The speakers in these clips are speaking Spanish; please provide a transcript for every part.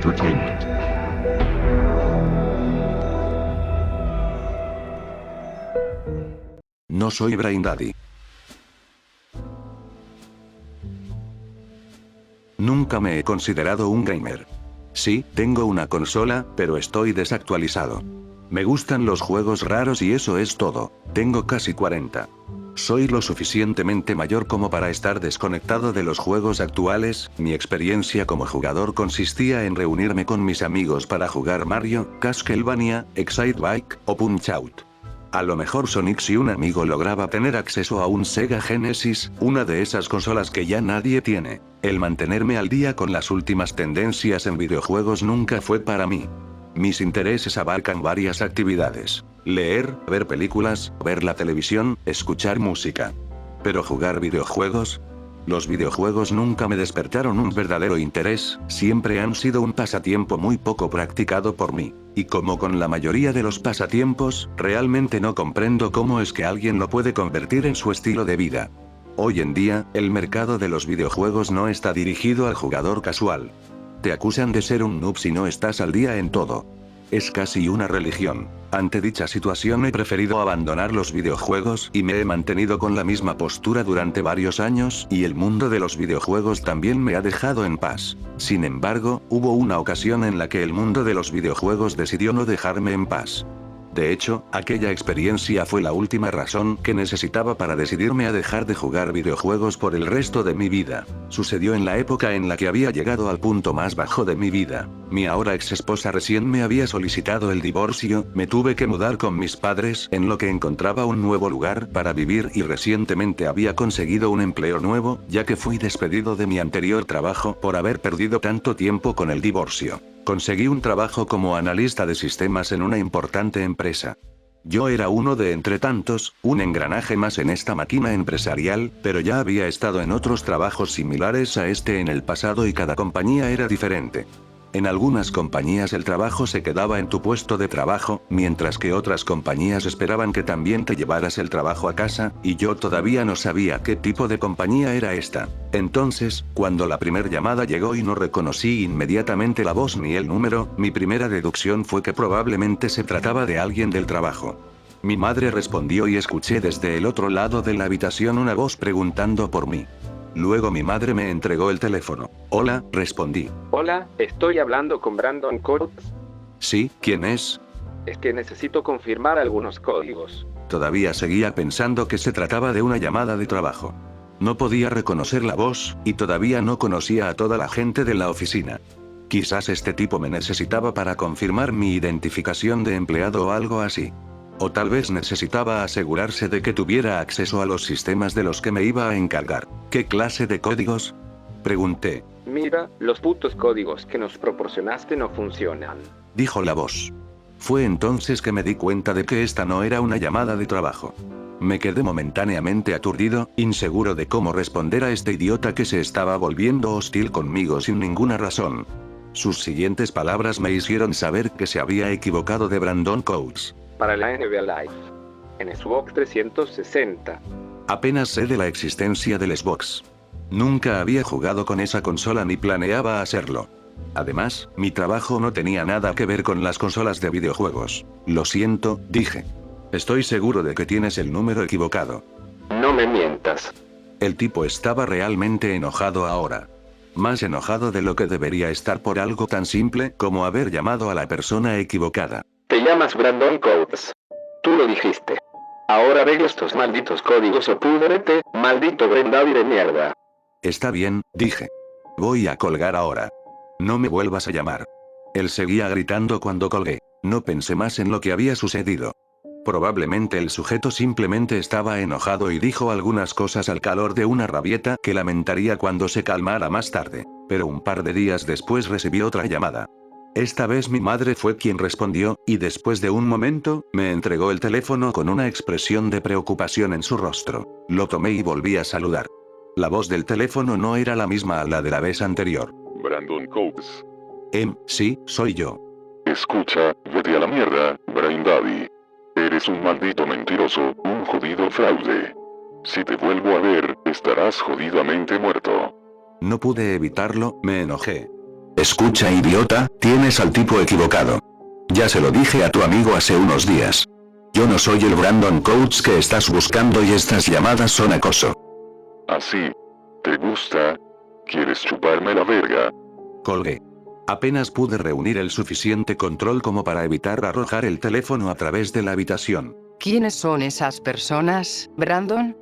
Entertainment. No soy Brain Daddy. Nunca me he considerado un gamer. Sí, tengo una consola, pero estoy desactualizado. Me gustan los juegos raros y eso es todo. Tengo casi 40. Soy lo suficientemente mayor como para estar desconectado de los juegos actuales. Mi experiencia como jugador consistía en reunirme con mis amigos para jugar Mario, Castlevania, Excitebike o Punch-Out! A lo mejor Sonic si un amigo lograba tener acceso a un Sega Genesis, una de esas consolas que ya nadie tiene. El mantenerme al día con las últimas tendencias en videojuegos nunca fue para mí. Mis intereses abarcan varias actividades: leer, ver películas, ver la televisión, escuchar música. Pero jugar videojuegos, los videojuegos nunca me despertaron un verdadero interés, siempre han sido un pasatiempo muy poco practicado por mí. Y como con la mayoría de los pasatiempos, realmente no comprendo cómo es que alguien lo puede convertir en su estilo de vida. Hoy en día, el mercado de los videojuegos no está dirigido al jugador casual. Te acusan de ser un noob si no estás al día en todo. Es casi una religión. Ante dicha situación he preferido abandonar los videojuegos y me he mantenido con la misma postura durante varios años, y el mundo de los videojuegos también me ha dejado en paz. Sin embargo, hubo una ocasión en la que el mundo de los videojuegos decidió no dejarme en paz. De hecho, aquella experiencia fue la última razón que necesitaba para decidirme a dejar de jugar videojuegos por el resto de mi vida. Sucedió en la época en la que había llegado al punto más bajo de mi vida. Mi ahora ex esposa recién me había solicitado el divorcio, me tuve que mudar con mis padres en lo que encontraba un nuevo lugar para vivir y recientemente había conseguido un empleo nuevo, ya que fui despedido de mi anterior trabajo por haber perdido tanto tiempo con el divorcio. Conseguí un trabajo como analista de sistemas en una importante empresa. Yo era uno de entre tantos, un engranaje más en esta máquina empresarial, pero ya había estado en otros trabajos similares a este en el pasado y cada compañía era diferente. En algunas compañías el trabajo se quedaba en tu puesto de trabajo, mientras que otras compañías esperaban que también te llevaras el trabajo a casa, y yo todavía no sabía qué tipo de compañía era esta. Entonces, cuando la primera llamada llegó y no reconocí inmediatamente la voz ni el número, mi primera deducción fue que probablemente se trataba de alguien del trabajo. Mi madre respondió y escuché desde el otro lado de la habitación una voz preguntando por mí. Luego mi madre me entregó el teléfono. Hola, respondí. Hola, estoy hablando con Brandon Coates. Sí, ¿quién es? Es que necesito confirmar algunos códigos. Todavía seguía pensando que se trataba de una llamada de trabajo. No podía reconocer la voz, y todavía no conocía a toda la gente de la oficina. Quizás este tipo me necesitaba para confirmar mi identificación de empleado o algo así. O tal vez necesitaba asegurarse de que tuviera acceso a los sistemas de los que me iba a encargar. ¿Qué clase de códigos?, pregunté. Mira, los putos códigos que nos proporcionaste no funcionan, dijo la voz. Fue entonces que me di cuenta de que esta no era una llamada de trabajo. Me quedé momentáneamente aturdido, inseguro de cómo responder a este idiota que se estaba volviendo hostil conmigo sin ninguna razón. Sus siguientes palabras me hicieron saber que se había equivocado de Brandon Coates. Para la NBA Live. En Xbox 360. Apenas sé de la existencia del Xbox. Nunca había jugado con esa consola ni planeaba hacerlo. Además, mi trabajo no tenía nada que ver con las consolas de videojuegos. Lo siento, dije. Estoy seguro de que tienes el número equivocado. No me mientas. El tipo estaba realmente enojado ahora. Más enojado de lo que debería estar por algo tan simple como haber llamado a la persona equivocada. Te llamas Brandon Coates. Tú lo dijiste. Ahora arregla estos malditos códigos o púdrete, maldito Brendadi de mierda. Está bien, dije. Voy a colgar ahora. No me vuelvas a llamar. Él seguía gritando cuando colgué. No pensé más en lo que había sucedido. Probablemente el sujeto simplemente estaba enojado y dijo algunas cosas al calor de una rabieta que lamentaría cuando se calmara más tarde. Pero un par de días después recibí otra llamada. Esta vez mi madre fue quien respondió, y después de un momento, me entregó el teléfono con una expresión de preocupación en su rostro. Lo tomé y volví a saludar. La voz del teléfono no era la misma a la de la vez anterior. Brandon Coates. Sí, soy yo. Escucha, vete a la mierda, Brain Daddy. Eres un maldito mentiroso, un jodido fraude. Si te vuelvo a ver, estarás jodidamente muerto. No pude evitarlo, me enojé. Escucha, idiota, tienes al tipo equivocado. Ya se lo dije a tu amigo hace unos días. Yo no soy el Brandon Coates que estás buscando y estas llamadas son acoso. ¿Así? ¿Te gusta? ¿Quieres chuparme la verga? Colgué. Apenas pude reunir el suficiente control como para evitar arrojar el teléfono a través de la habitación. ¿Quiénes son esas personas, Brandon?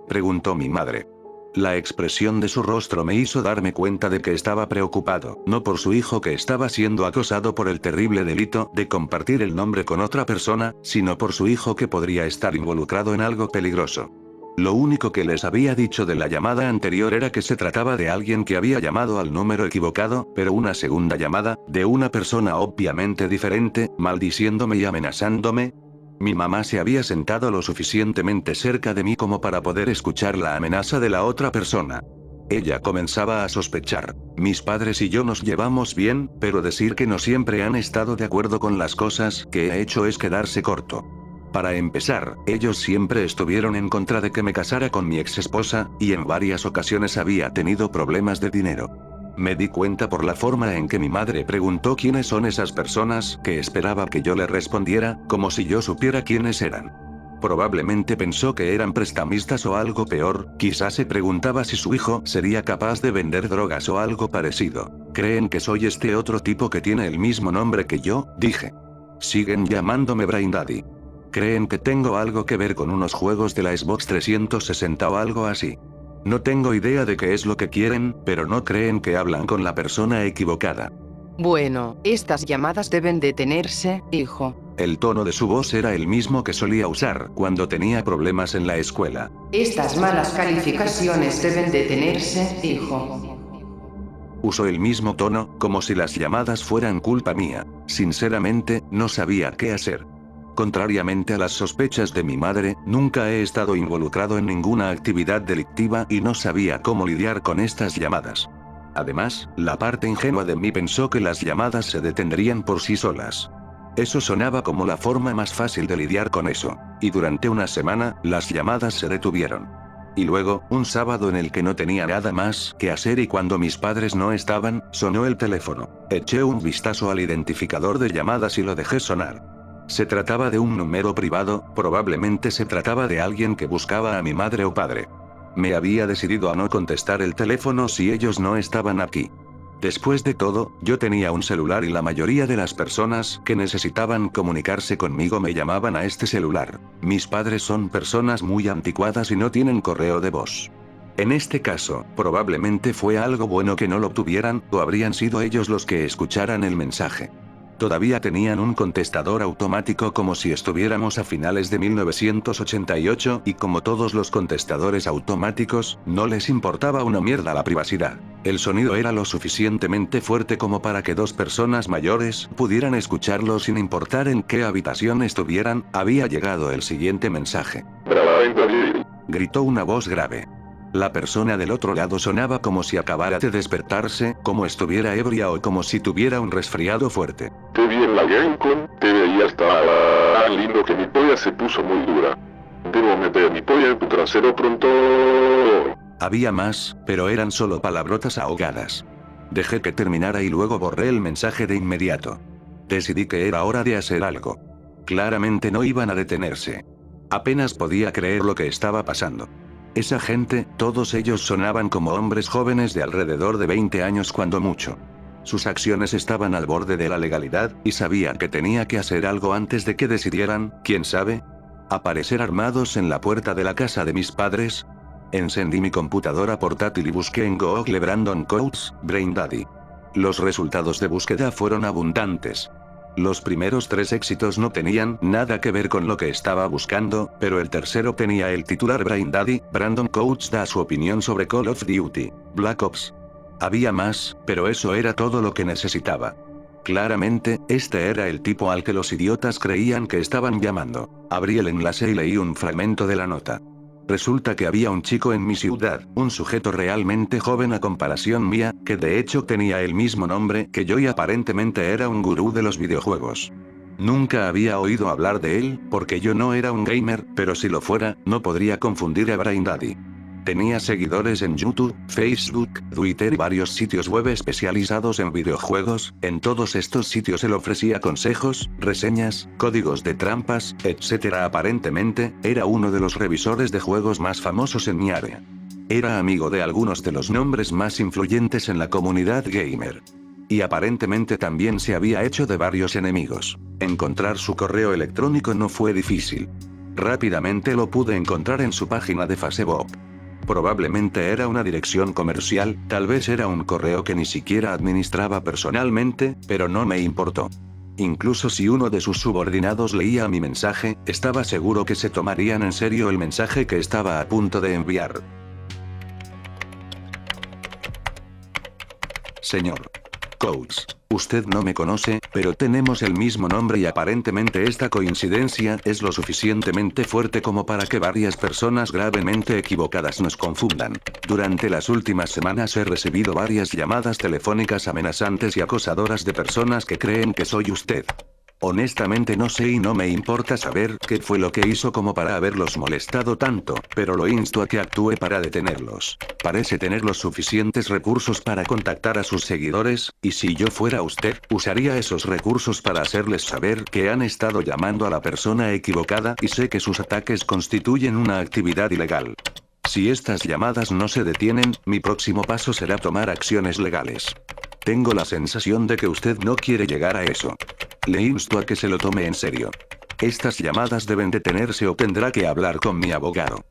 Preguntó mi madre. La expresión de su rostro me hizo darme cuenta de que estaba preocupado, no por su hijo que estaba siendo acosado por el terrible delito de compartir el nombre con otra persona, sino por su hijo que podría estar involucrado en algo peligroso. Lo único que les había dicho de la llamada anterior era que se trataba de alguien que había llamado al número equivocado, pero una segunda llamada, de una persona obviamente diferente, maldiciéndome y amenazándome. Mi mamá se había sentado lo suficientemente cerca de mí como para poder escuchar la amenaza de la otra persona. Ella comenzaba a sospechar. Mis padres y yo nos llevamos bien, pero decir que no siempre han estado de acuerdo con las cosas que he hecho es quedarse corto. Para empezar, ellos siempre estuvieron en contra de que me casara con mi ex esposa, y en varias ocasiones había tenido problemas de dinero. Me di cuenta por la forma en que mi madre preguntó quiénes son esas personas, que esperaba que yo le respondiera, como si yo supiera quiénes eran. Probablemente pensó que eran prestamistas o algo peor, quizás se preguntaba si su hijo sería capaz de vender drogas o algo parecido. ¿Creen que soy este otro tipo que tiene el mismo nombre que yo?, dije. Siguen llamándome Brain Daddy. ¿Creen que tengo algo que ver con unos juegos de la Xbox 360 o algo así? No tengo idea de qué es lo que quieren, pero no creen que hablan con la persona equivocada. Bueno, estas llamadas deben detenerse, hijo. El tono de su voz era el mismo que solía usar cuando tenía problemas en la escuela. Estas malas calificaciones deben detenerse, hijo. Usó el mismo tono, como si las llamadas fueran culpa mía. Sinceramente, no sabía qué hacer. Contrariamente a las sospechas de mi madre, nunca he estado involucrado en ninguna actividad delictiva y no sabía cómo lidiar con estas llamadas. Además, la parte ingenua de mí pensó que las llamadas se detendrían por sí solas. Eso sonaba como la forma más fácil de lidiar con eso. Y durante una semana, las llamadas se detuvieron. Y luego, un sábado en el que no tenía nada más que hacer y cuando mis padres no estaban, sonó el teléfono. Eché un vistazo al identificador de llamadas y lo dejé sonar. Se trataba de un número privado, probablemente se trataba de alguien que buscaba a mi madre o padre. Me había decidido a no contestar el teléfono si ellos no estaban aquí. Después de todo, yo tenía un celular y la mayoría de las personas que necesitaban comunicarse conmigo me llamaban a este celular. Mis padres son personas muy anticuadas y no tienen correo de voz. En este caso, probablemente fue algo bueno que no lo tuvieran, o habrían sido ellos los que escucharan el mensaje. Todavía tenían un contestador automático como si estuviéramos a finales de 1988 y como todos los contestadores automáticos, no les importaba una mierda la privacidad. El sonido era lo suficientemente fuerte como para que dos personas mayores pudieran escucharlo sin importar en qué habitación estuvieran. Había llegado el siguiente mensaje. Gritó una voz grave. La persona del otro lado sonaba como si acabara de despertarse, como estuviera ebria o como si tuviera un resfriado fuerte. Te vi en la GameCon, te veías tan lindo que mi polla se puso muy dura. Debo meter mi polla en tu trasero pronto. Había más, pero eran solo palabrotas ahogadas. Dejé que terminara y luego borré el mensaje de inmediato. Decidí que era hora de hacer algo. Claramente no iban a detenerse. Apenas podía creer lo que estaba pasando. Esa gente, todos ellos sonaban como hombres jóvenes de alrededor de 20 años cuando mucho. Sus acciones estaban al borde de la legalidad, y sabía que tenía que hacer algo antes de que decidieran, ¿quién sabe? Aparecer armados en la puerta de la casa de mis padres. Encendí mi computadora portátil y busqué en Google Brandon Coates, Brain Daddy. Los resultados de búsqueda fueron abundantes. Los primeros 3 éxitos no tenían nada que ver con lo que estaba buscando, pero el tercero tenía el titular Brain Daddy, Brandon Coates da su opinión sobre Call of Duty, Black Ops. Había más, pero eso era todo lo que necesitaba. Claramente, este era el tipo al que los idiotas creían que estaban llamando. Abrí el enlace y leí un fragmento de la nota. Resulta que había un chico en mi ciudad, un sujeto realmente joven a comparación mía, que de hecho tenía el mismo nombre que yo y aparentemente era un gurú de los videojuegos. Nunca había oído hablar de él, porque yo no era un gamer, pero si lo fuera, no podría confundir a Brain Daddy. Tenía seguidores en YouTube, Facebook, Twitter y varios sitios web especializados en videojuegos. En todos estos sitios él ofrecía consejos, reseñas, códigos de trampas, etc. Aparentemente, era uno de los revisores de juegos más famosos en mi área. Era amigo de algunos de los nombres más influyentes en la comunidad gamer. Y aparentemente también se había hecho de varios enemigos. Encontrar su correo electrónico no fue difícil. Rápidamente lo pude encontrar en su página de Facebook. Probablemente era una dirección comercial, tal vez era un correo que ni siquiera administraba personalmente, pero no me importó. Incluso si uno de sus subordinados leía mi mensaje, estaba seguro que se tomarían en serio el mensaje que estaba a punto de enviar. Señor Coates, usted no me conoce, pero tenemos el mismo nombre y aparentemente esta coincidencia es lo suficientemente fuerte como para que varias personas gravemente equivocadas nos confundan. Durante las últimas semanas he recibido varias llamadas telefónicas amenazantes y acosadoras de personas que creen que soy usted. Honestamente no sé y no me importa saber qué fue lo que hizo como para haberlos molestado tanto, pero lo insto a que actúe para detenerlos. Parece tener los suficientes recursos para contactar a sus seguidores, y si yo fuera usted, usaría esos recursos para hacerles saber que han estado llamando a la persona equivocada y sé que sus ataques constituyen una actividad ilegal. Si estas llamadas no se detienen, mi próximo paso será tomar acciones legales. Tengo la sensación de que usted no quiere llegar a eso. Le insto a que se lo tome en serio. Estas llamadas deben detenerse o tendrá que hablar con mi abogado.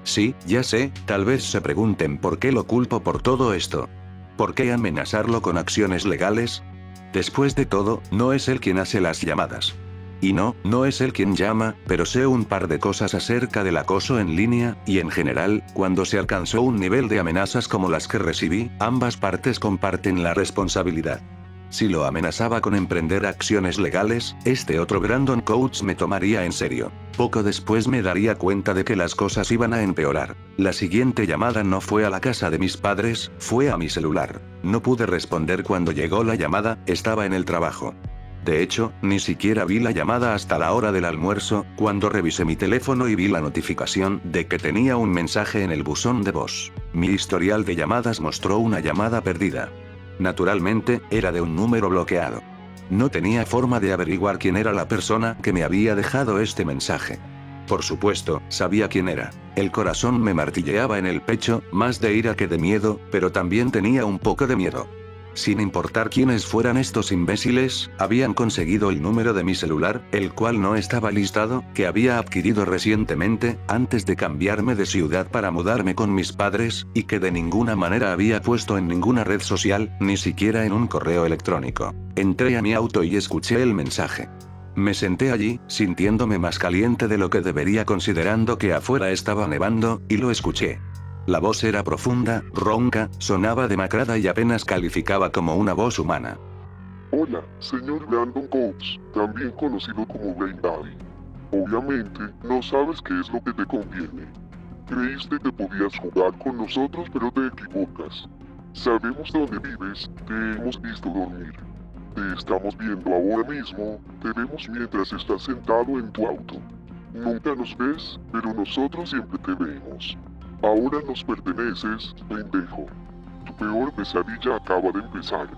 Sí, ya sé, tal vez se pregunten por qué lo culpo por todo esto. ¿Por qué amenazarlo con acciones legales? Después de todo, no es él quien hace las llamadas. Y no es él quien llama, pero sé un par de cosas acerca del acoso en línea, y en general, cuando se alcanzó un nivel de amenazas como las que recibí, ambas partes comparten la responsabilidad. Si lo amenazaba con emprender acciones legales, este otro Brandon Coates me tomaría en serio. Poco después me daría cuenta de que las cosas iban a empeorar. La siguiente llamada no fue a la casa de mis padres, fue a mi celular. No pude responder cuando llegó la llamada, estaba en el trabajo. De hecho, ni siquiera vi la llamada hasta la hora del almuerzo, cuando revisé mi teléfono y vi la notificación de que tenía un mensaje en el buzón de voz. Mi historial de llamadas mostró una llamada perdida. Naturalmente, era de un número bloqueado. No tenía forma de averiguar quién era la persona que me había dejado este mensaje. Por supuesto, sabía quién era. El corazón me martilleaba en el pecho, más de ira que de miedo, pero también tenía un poco de miedo. Sin importar quiénes fueran estos imbéciles, habían conseguido el número de mi celular, el cual no estaba listado, que había adquirido recientemente, antes de cambiarme de ciudad para mudarme con mis padres, y que de ninguna manera había puesto en ninguna red social, ni siquiera en un correo electrónico. Entré a mi auto y escuché el mensaje. Me senté allí, sintiéndome más caliente de lo que debería considerando que afuera estaba nevando, y lo escuché. La voz era profunda, ronca, sonaba demacrada y apenas calificaba como una voz humana. Hola, señor Brandon Coates, también conocido como Brain Daddy. Obviamente, no sabes qué es lo que te conviene. Creíste que podías jugar con nosotros, pero te equivocas. Sabemos dónde vives, te hemos visto dormir. Te estamos viendo ahora mismo, te vemos mientras estás sentado en tu auto. Nunca nos ves, pero nosotros siempre te vemos. Ahora nos perteneces, pendejo. Tu peor pesadilla acaba de empezar.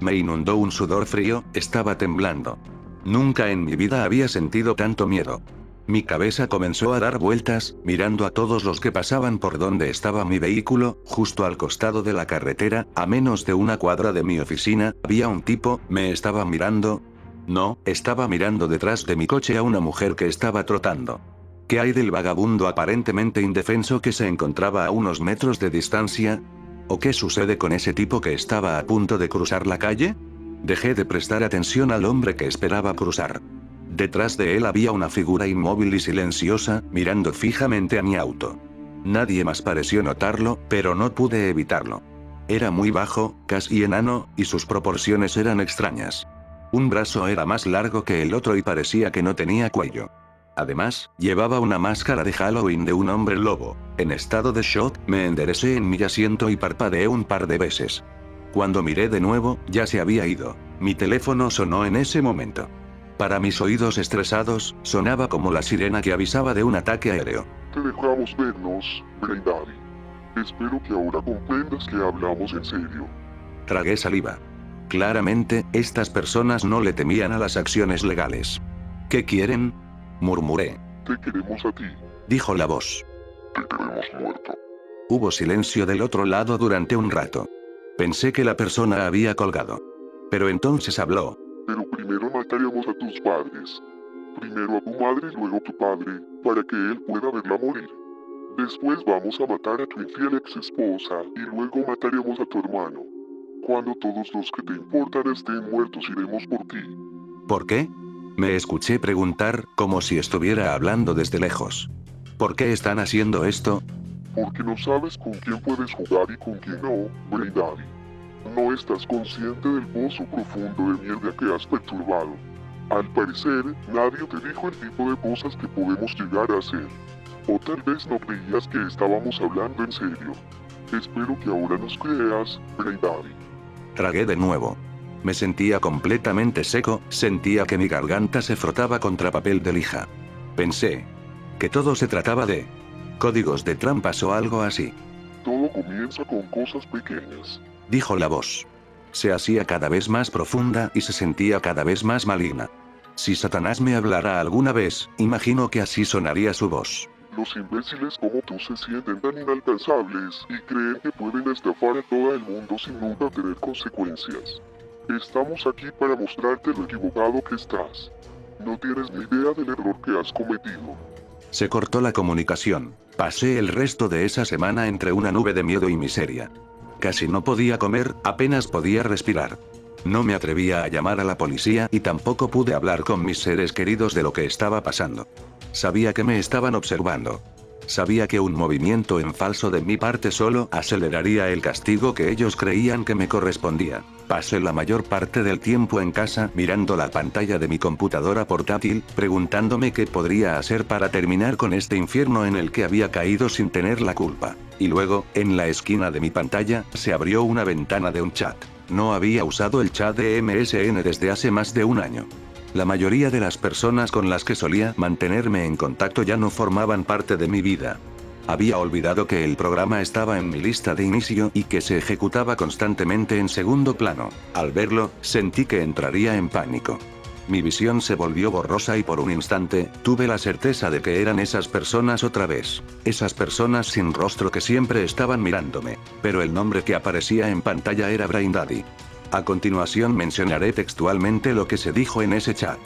Me inundó un sudor frío, estaba temblando. Nunca en mi vida había sentido tanto miedo. Mi cabeza comenzó a dar vueltas, mirando a todos los que pasaban por donde estaba mi vehículo, justo al costado de la carretera, a menos de una cuadra de mi oficina, había un tipo, me estaba mirando. No, estaba mirando detrás de mi coche a una mujer que estaba trotando. ¿Qué hay del vagabundo aparentemente indefenso que se encontraba a unos metros de distancia? ¿O qué sucede con ese tipo que estaba a punto de cruzar la calle? Dejé de prestar atención al hombre que esperaba cruzar. Detrás de él había una figura inmóvil y silenciosa, mirando fijamente a mi auto. Nadie más pareció notarlo, pero no pude evitarlo. Era muy bajo, casi enano, y sus proporciones eran extrañas. Un brazo era más largo que el otro y parecía que no tenía cuello. Además, llevaba una máscara de Halloween de un hombre lobo. En estado de shock, me enderecé en mi asiento y parpadeé un par de veces. Cuando miré de nuevo, ya se había ido. Mi teléfono sonó en ese momento. Para mis oídos estresados, sonaba como la sirena que avisaba de un ataque aéreo. Te dejamos vernos, Brain Daddy. Espero que ahora comprendas que hablamos en serio. Tragué saliva. Claramente, estas personas no le temían a las acciones legales. ¿Qué quieren? Murmuré. Te queremos a ti. Dijo la voz. Te queremos muerto. Hubo silencio del otro lado durante un rato. Pensé que la persona había colgado. Pero entonces habló. Pero primero mataríamos a tus padres. Primero a tu madre y luego a tu padre, para que él pueda verla morir. Después vamos a matar a tu infiel ex esposa y luego mataremos a tu hermano. Cuando todos los que te importan estén muertos iremos por ti. ¿Por qué? Me escuché preguntar, como si estuviera hablando desde lejos. ¿Por qué están haciendo esto? Porque no sabes con quién puedes jugar y con quién no, Brain Daddy. No estás consciente del pozo profundo de mierda que has perturbado. Al parecer, nadie te dijo el tipo de cosas que podemos llegar a hacer. O tal vez no creías que estábamos hablando en serio. Espero que ahora nos creas, Brain Daddy. Tragué de nuevo. Me sentía completamente seco, sentía que mi garganta se frotaba contra papel de lija. Pensé que todo se trataba de códigos de trampas o algo así. Todo comienza con cosas pequeñas. Dijo la voz. Se hacía cada vez más profunda y se sentía cada vez más maligna. Si Satanás me hablara alguna vez, imagino que así sonaría su voz. Los imbéciles como tú se sienten tan inalcanzables y creen que pueden estafar a todo el mundo sin nunca tener consecuencias. Estamos aquí para mostrarte lo equivocado que estás. No tienes ni idea del error que has cometido. Se cortó la comunicación. Pasé el resto de esa semana entre una nube de miedo y miseria. Casi no podía comer, apenas podía respirar. No me atrevía a llamar a la policía y tampoco pude hablar con mis seres queridos de lo que estaba pasando. Sabía que me estaban observando. Sabía que un movimiento en falso de mi parte solo aceleraría el castigo que ellos creían que me correspondía. Pasé la mayor parte del tiempo en casa mirando la pantalla de mi computadora portátil, preguntándome qué podría hacer para terminar con este infierno en el que había caído sin tener la culpa. Y luego, en la esquina de mi pantalla, se abrió una ventana de un chat. No había usado el chat de MSN desde hace más de un año. La mayoría de las personas con las que solía mantenerme en contacto ya no formaban parte de mi vida. Había olvidado que el programa estaba en mi lista de inicio y que se ejecutaba constantemente en segundo plano. Al verlo, sentí que entraría en pánico. Mi visión se volvió borrosa y por un instante, tuve la certeza de que eran esas personas otra vez. Esas personas sin rostro que siempre estaban mirándome. Pero el nombre que aparecía en pantalla era Brain Daddy. A continuación mencionaré textualmente lo que se dijo en ese chat.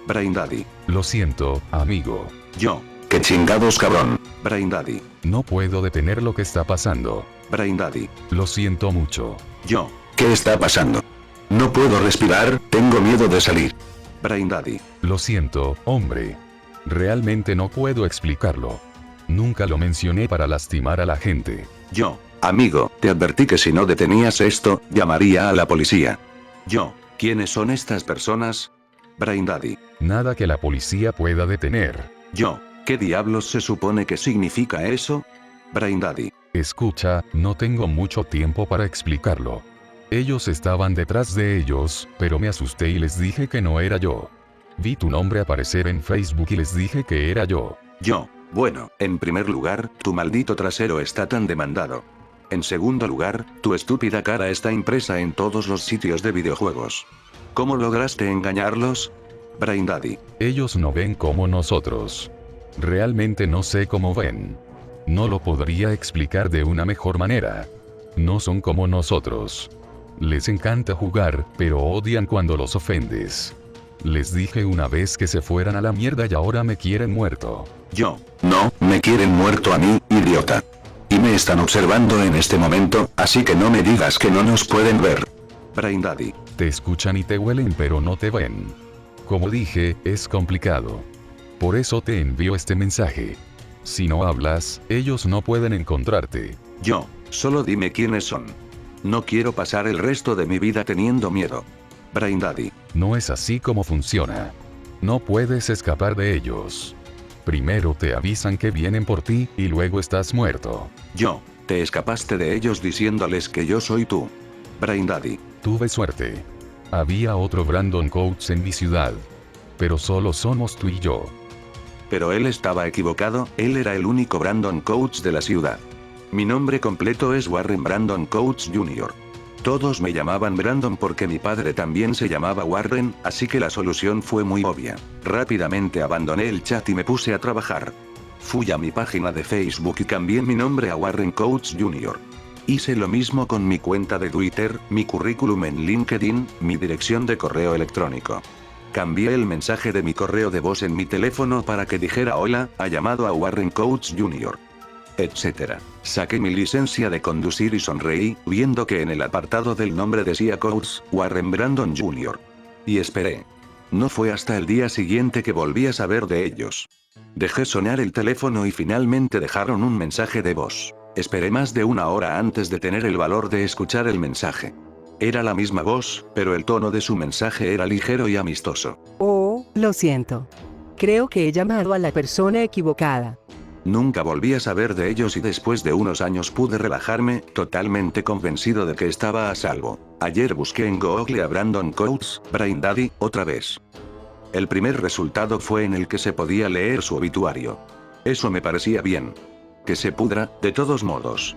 Brain Daddy. Lo siento, amigo. Yo. ¡Qué chingados, cabrón! Brain Daddy. No puedo detener lo que está pasando. Brain Daddy. Lo siento mucho. Yo. ¿Qué está pasando? No puedo respirar, tengo miedo de salir. Brain Daddy. Lo siento, hombre. Realmente no puedo explicarlo. Nunca lo mencioné para lastimar a la gente. Yo. Amigo, te advertí que si no detenías esto, llamaría a la policía. Yo. ¿Quiénes son estas personas? Brain Daddy. Nada que la policía pueda detener. Yo. ¿Qué diablos se supone que significa eso? Brain Daddy. Escucha, no tengo mucho tiempo para explicarlo. Ellos estaban detrás de ellos, pero me asusté y les dije que no era yo. Vi tu nombre aparecer en Facebook y les dije que era yo. Yo. Bueno, en primer lugar, tu maldito trasero está tan demandado. En segundo lugar, tu estúpida cara está impresa en todos los sitios de videojuegos. ¿Cómo lograste engañarlos? Brain Daddy. Ellos no ven como nosotros. Realmente no sé cómo ven. No lo podría explicar de una mejor manera. No son como nosotros. Les encanta jugar, pero odian cuando los ofendes. Les dije una vez que se fueran a la mierda y ahora me quieren muerto. Yo. No, me quieren muerto a mí, idiota. Y me están observando en este momento, así que no me digas que no nos pueden ver. Brain Daddy. Te escuchan y te huelen pero no te ven. Como dije, es complicado. Por eso te envío este mensaje. Si no hablas, ellos no pueden encontrarte. Yo. Solo dime quiénes son. No quiero pasar el resto de mi vida teniendo miedo. Brain Daddy. No es así como funciona. No puedes escapar de ellos. Primero te avisan que vienen por ti, y luego estás muerto. Yo. Te escapaste de ellos diciéndoles que yo soy tú. Brain Daddy. Tuve suerte. Había otro Brandon Coates en mi ciudad. pero solo somos tú y yo. Pero él estaba equivocado, él era el único Brandon Coates de la ciudad. Mi nombre completo es Warren Brandon Coates Jr. Todos me llamaban Brandon porque mi padre también se llamaba Warren, así que la solución fue muy obvia. Rápidamente abandoné el chat y me puse a trabajar. Fui a mi página de Facebook y cambié mi nombre a Warren Coates Jr. Hice lo mismo con mi cuenta de Twitter, mi currículum en LinkedIn, mi dirección de correo electrónico. Cambié el mensaje de mi correo de voz en mi teléfono para que dijera hola, ha llamado a Warren Coates Jr. etc. Saqué mi licencia de conducir y sonreí, viendo que en el apartado del nombre decía Coates, Warren Brandon Jr. Y esperé. No fue hasta el día siguiente que volví a saber de ellos. Dejé sonar el teléfono y finalmente dejaron un mensaje de voz. Esperé más de una hora antes de tener el valor de escuchar el mensaje. Era la misma voz, pero el tono de su mensaje era ligero y amistoso. Oh, lo siento. Creo que he llamado a la persona equivocada. Nunca volví a saber de ellos y después de unos años pude relajarme, totalmente convencido de que estaba a salvo. Ayer busqué en Google a Brandon Coates, Brain Daddy, otra vez. El primer resultado fue en el que se podía leer su obituario. Eso me parecía bien. Que se pudra, de todos modos.